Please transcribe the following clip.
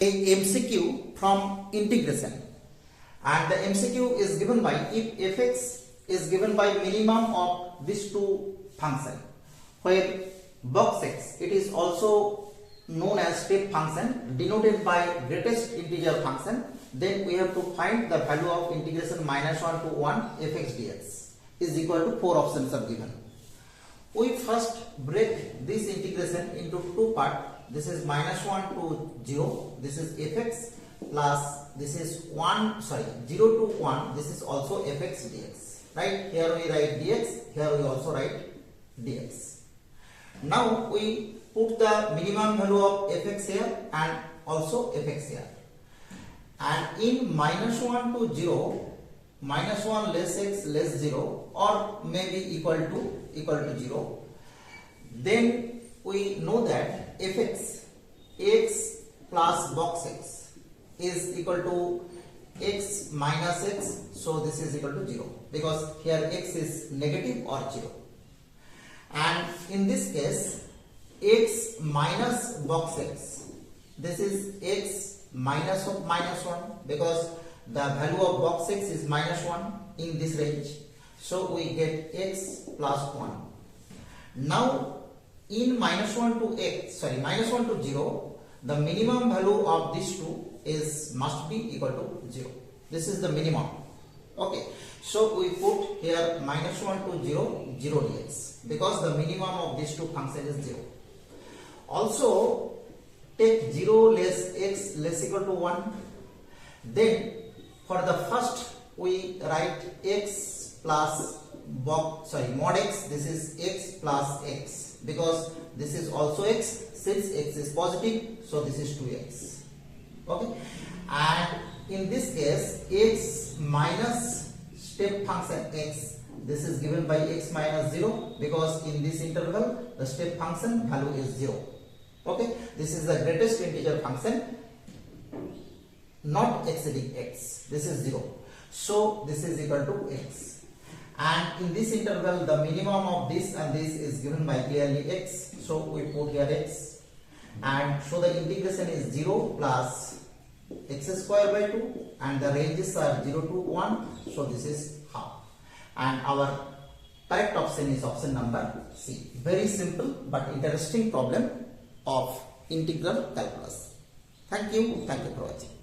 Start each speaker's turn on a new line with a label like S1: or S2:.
S1: a MCQ from integration, and the MCQ is given by if fx is given by minimum of these two function, where box x it is also known as step function denoted by greatest integer function, then we have to find the value of integration -1 to 1 fx dx is equal to 4 options are given. We first break this integration into two parts. This is -1 to 0, this is fx, plus this is 0 to 1, this is also fx dx. Right, here we write dx, here we also write dx. Now we put the minimum value of fx here and also fx here, and in -1 to 0, -1 less x less 0, or maybe equal to 0, then we know that fx x plus box x is equal to x minus x, so this is equal to 0 because here x is negative or 0, and in this case x minus box x, this is x minus of -1 because the value of box x is -1 in this range, so we get x plus 1. Now in -1 to 0, the minimum value of these two must be equal to 0. This is the minimum. Okay, so we put here -1 to 0 dx because the minimum of these two functions is 0. Also take 0 less x less equal to 1. Then for the first we write x plus mod x, this is x plus x because this is also x, since x is positive, so this is 2x. Okay, and in this case x minus step function x, this is given by x minus 0 because in this interval the step function value is 0. Okay, this is the greatest integer function not exceeding x, this is 0, so this is equal to x, and in this interval the minimum of this and this is given by clearly x, so we put here x, and so the integration is 0 plus x square by 2, and the ranges are 0 to 1, so this is half, and our correct option is option number C. Very simple but interesting problem of integral calculus. Thank you for watching.